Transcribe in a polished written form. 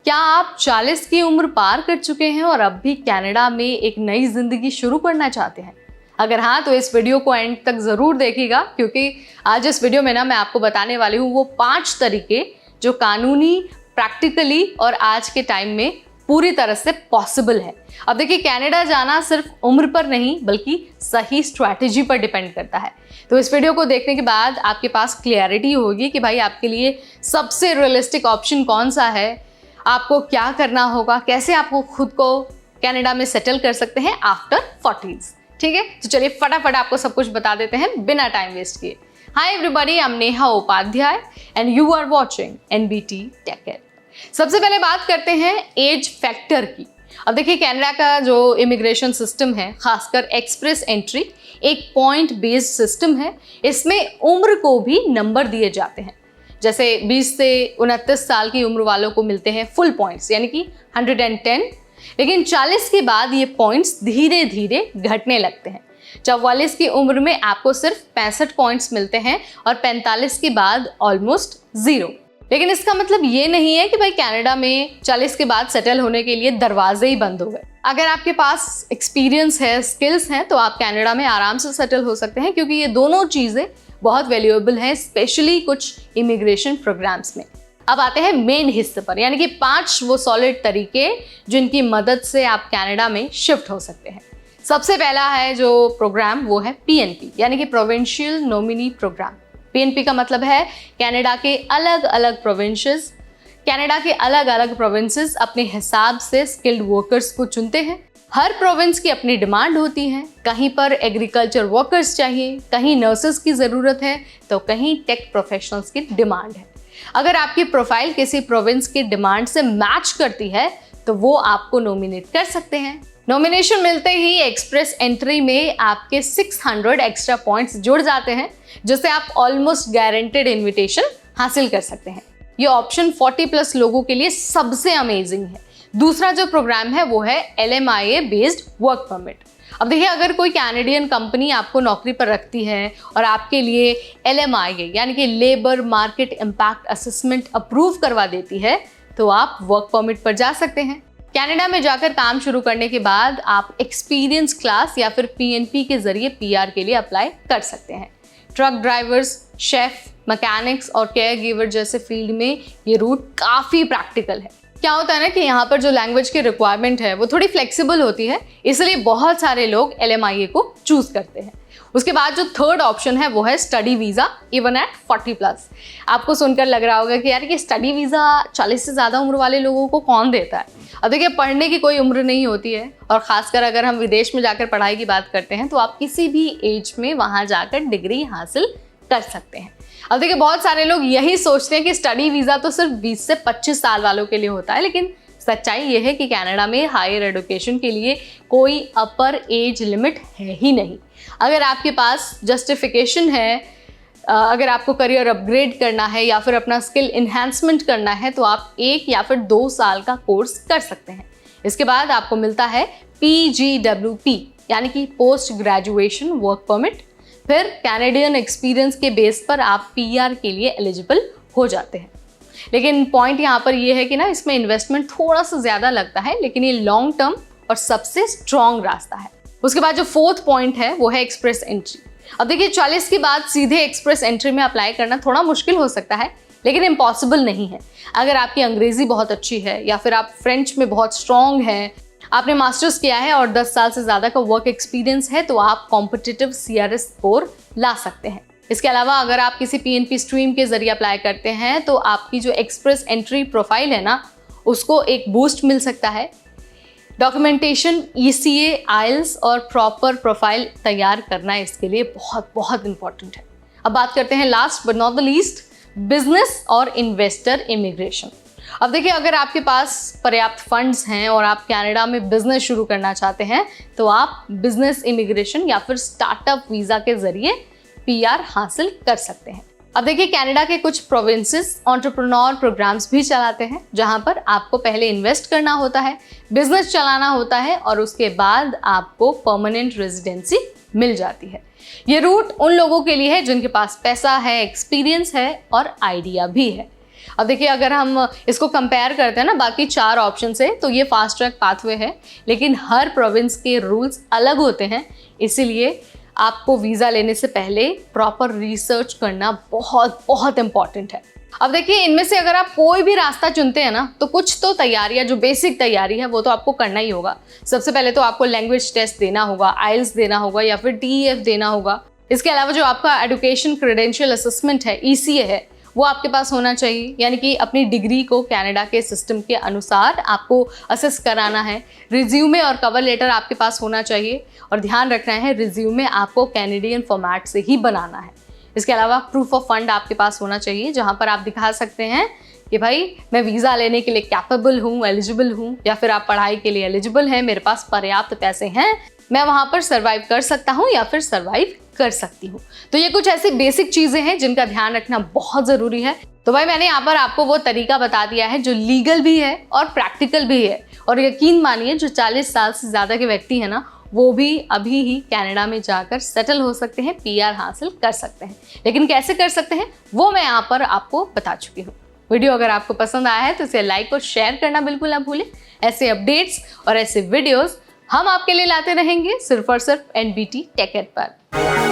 क्या आप 40 की उम्र पार कर चुके हैं और अब भी कनाडा में एक नई जिंदगी शुरू करना चाहते हैं? अगर हाँ, तो इस वीडियो को एंड तक जरूर देखिएगा, क्योंकि आज इस वीडियो में ना मैं आपको बताने वाली हूँ वो 5 तरीके जो कानूनी, प्रैक्टिकली और आज के टाइम में पूरी तरह से पॉसिबल है। अब देखिए, कनाडा जाना सिर्फ उम्र पर नहीं बल्कि सही स्ट्रैटेजी पर डिपेंड करता है। तो इस वीडियो को देखने के बाद आपके पास क्लियरिटी होगी कि भाई आपके लिए सबसे रियलिस्टिक ऑप्शन कौन सा है, आपको क्या करना होगा, कैसे आपको खुद को कनाडा में सेटल कर सकते हैं आफ्टर 40s। ठीक है, तो चलिए फटाफट आपको सब कुछ बता देते हैं बिना टाइम वेस्ट किए। Hi everybody, I am Neha Upadhyay and you are watching NBT tech ed. सबसे पहले बात करते हैं एज फैक्टर की। अब देखिए, कनाडा का जो इमिग्रेशन सिस्टम है, खासकर एक्सप्रेस एंट्री, एक पॉइंट बेस्ड सिस्टम है। इसमें उम्र को भी नंबर दिए जाते हैं। जैसे 20 से 29 साल की उम्र वालों को मिलते हैं फुल पॉइंट्स, यानी कि 110। लेकिन 40 के बाद ये पॉइंट्स धीरे धीरे घटने लगते हैं। 44 की उम्र में आपको सिर्फ 65 पॉइंट्स मिलते हैं और 45 के बाद ऑलमोस्ट 0। लेकिन इसका मतलब ये नहीं है कि भाई कनाडा में 40 के बाद सेटल होने के लिए दरवाजे ही बंद हो गए। अगर आपके पास एक्सपीरियंस है, स्किल्स हैं, तो आप कनाडा में आराम से सेटल हो सकते हैं, क्योंकि ये दोनों चीज़ें बहुत वैल्यूएबल है, स्पेशली कुछ इमिग्रेशन प्रोग्राम्स में। अब आते हैं मेन हिस्से पर, यानी कि 5 वो सॉलिड तरीके जिनकी मदद से आप कनाडा में शिफ्ट हो सकते हैं। सबसे पहला है जो प्रोग्राम, वो है पीएनपी, यानी कि प्रोविंशियल नॉमिनी प्रोग्राम। पीएनपी का मतलब है कनाडा के अलग अलग प्रोविंसेस, कनाडा के अलग अलग प्रोविंसेस अपने हिसाब से स्किल्ड वर्कर्स को चुनते हैं। हर प्रोविंस की अपनी डिमांड होती है। कहीं पर एग्रीकल्चर वर्कर्स चाहिए, कहीं नर्सेस की ज़रूरत है, तो कहीं टेक प्रोफेशनल्स की डिमांड है। अगर आपकी प्रोफाइल किसी प्रोविंस की डिमांड से मैच करती है तो वो आपको नॉमिनेट कर सकते हैं। नॉमिनेशन मिलते ही एक्सप्रेस एंट्री में आपके 600 एक्स्ट्रा पॉइंट्स जुड़ जाते हैं, जिससे आप ऑलमोस्ट गारंटेड इन्विटेशन हासिल कर सकते हैं। ये ऑप्शन 40+ लोगों के लिए सबसे अमेजिंग है। दूसरा जो प्रोग्राम है वो है LMIA बेस्ड वर्क परमिट। अब देखिए, अगर कोई कैनेडियन कंपनी आपको नौकरी पर रखती है और आपके लिए LMIA यानी कि labour market impact assessment approve करवा देती है, तो आप वर्क परमिट पर जा सकते हैं। कनाडा में जाकर काम शुरू करने के बाद आप एक्सपीरियंस क्लास या फिर PNP के जरिए PR के लिए अप्लाई कर सकते हैं। ट्रक ड्राइवर्स, शेफ, मैकेनिक्स और केयर गिवर जैसे फील्ड में ये रूट काफ़ी प्रैक्टिकल है। क्या होता है ना कि यहाँ पर जो लैंग्वेज की रिक्वायरमेंट है वो थोड़ी फ्लेक्सिबल होती है, इसलिए बहुत सारे लोग LMIA को चूज करते हैं। उसके बाद जो थर्ड ऑप्शन है वो है स्टडी वीज़ा, इवन एट 40+। आपको सुनकर लग रहा होगा कि यार ये स्टडी वीज़ा 40 से ज़्यादा उम्र वाले लोगों को कौन देता है? अब देखिए, पढ़ने की कोई उम्र नहीं होती है, और ख़ासकर अगर हम विदेश में जाकर पढ़ाई की बात करते हैं तो आप किसी भी एज में वहाँ जाकर डिग्री हासिल कर सकते हैं। अब देखिए, बहुत सारे लोग यही सोचते हैं कि स्टडी वीज़ा तो सिर्फ 20 से 25 साल वालों के लिए होता है, लेकिन सच्चाई ये है कि कनाडा में हायर एजुकेशन के लिए कोई अपर एज लिमिट है ही नहीं। अगर आपके पास जस्टिफिकेशन है, अगर आपको करियर अपग्रेड करना है या फिर अपना स्किल इन्हांसमेंट करना है, तो आप 1 या फिर 2 साल का कोर्स कर सकते हैं। इसके बाद आपको मिलता है PGWP, यानी कि पोस्ट ग्रेजुएशन वर्क परमिट। फिर कैनेडियन एक्सपीरियंस के बेस पर आप PR के लिए एलिजिबल हो जाते हैं। लेकिन पॉइंट यहाँ पर ये है कि ना, इसमें इन्वेस्टमेंट थोड़ा सा ज़्यादा लगता है, लेकिन ये लॉन्ग टर्म और सबसे स्ट्रॉन्ग रास्ता है। उसके बाद जो 4th पॉइंट है वो है एक्सप्रेस एंट्री। अब देखिए, 40 के बाद सीधे एक्सप्रेस एंट्री में अप्लाई करना थोड़ा मुश्किल हो सकता है, लेकिन इम्पॉसिबल नहीं है। अगर आपकी अंग्रेज़ी बहुत अच्छी है या फिर आप फ्रेंच में बहुत स्ट्रॉन्ग हैं, आपने मास्टर्स किया है और 10 साल से ज़्यादा का वर्क एक्सपीरियंस है, तो आप कॉम्पिटिटिव CRS स्कोर ला सकते हैं। इसके अलावा अगर आप किसी PNP स्ट्रीम के जरिए अप्लाई करते हैं तो आपकी जो एक्सप्रेस एंट्री प्रोफाइल है ना, उसको एक बूस्ट मिल सकता है। डॉक्यूमेंटेशन, ECA, IELTS और प्रॉपर प्रोफाइल तैयार करना इसके लिए बहुत बहुत इंपॉर्टेंट है। अब बात करते हैं last but not the least, business और इन्वेस्टर इमिग्रेशन। अब देखिए, अगर आपके पास पर्याप्त फंड्स हैं और आप कनाडा में बिजनेस शुरू करना चाहते हैं, तो आप बिजनेस इमिग्रेशन या फिर स्टार्टअप वीज़ा के जरिए PR हासिल कर सकते हैं। अब देखिए, कनाडा के कुछ प्रोविंसेस एंटरप्रेन्योर प्रोग्राम्स भी चलाते हैं, जहां पर आपको पहले इन्वेस्ट करना होता है, बिजनेस चलाना होता है और उसके बाद आपको परमानेंट रेजिडेंसी मिल जाती है। ये रूट उन लोगों के लिए है जिनके पास पैसा है, एक्सपीरियंस है और आइडिया भी है। अब देखिए, अगर हम इसको कंपेयर करते हैं ना बाकी 4 ऑप्शन से, तो ये फास्ट ट्रैक पाथवे है, लेकिन हर प्रोविंस के रूल्स अलग होते हैं। इसीलिए आपको वीज़ा लेने से पहले प्रॉपर रिसर्च करना बहुत बहुत इंपॉर्टेंट है। अब देखिए, इनमें से अगर आप कोई भी रास्ता चुनते हैं ना, तो कुछ तो तैयारियां, जो बेसिक तैयारी है वो तो आपको करना ही होगा। सबसे पहले तो आपको लैंग्वेज टेस्ट देना होगा, आइल्स देना होगा या फिर TEF देना होगा। इसके अलावा जो आपका एजुकेशन क्रेडेंशियल असेसमेंट है, ECA है, वो आपके पास होना चाहिए, यानी कि अपनी डिग्री को कनाडा के सिस्टम के अनुसार आपको असेस कराना है। रिज्यूमे और कवर लेटर आपके पास होना चाहिए, और ध्यान रखना है रिज्यूमे आपको कैनेडियन फॉर्मेट से ही बनाना है। इसके अलावा प्रूफ ऑफ फंड आपके पास होना चाहिए, जहां पर आप दिखा सकते हैं कि भाई मैं वीज़ा लेने के लिए कैपेबल हूँ, एलिजिबल हूँ, या फिर आप पढ़ाई के लिए एलिजिबल हैं, मेरे पास पर्याप्त पैसे हैं, मैं वहां पर सर्वाइव कर सकता हूँ या फिर सर्वाइव कर सकती हूँ। तो ये कुछ ऐसी बेसिक चीज़ें हैं जिनका ध्यान रखना बहुत ज़रूरी है। तो भाई मैंने यहाँ पर आपको वो तरीका बता दिया है जो लीगल भी है और प्रैक्टिकल भी है, और यकीन मानिए जो 40 साल से ज़्यादा के व्यक्ति हैं ना, वो भी अभी ही कनाडा में जाकर सेटल हो सकते हैं, PR हासिल कर सकते हैं। लेकिन कैसे कर सकते हैं वो मैं यहाँ पर आपको बता चुकी हूँ। वीडियो अगर आपको पसंद आया है तो इसे लाइक और शेयर करना बिल्कुल ना भूलें। ऐसे अपडेट्स और ऐसे वीडियोस हम आपके लिए लाते रहेंगे सिर्फ और सिर्फ NBT टेक एड पर।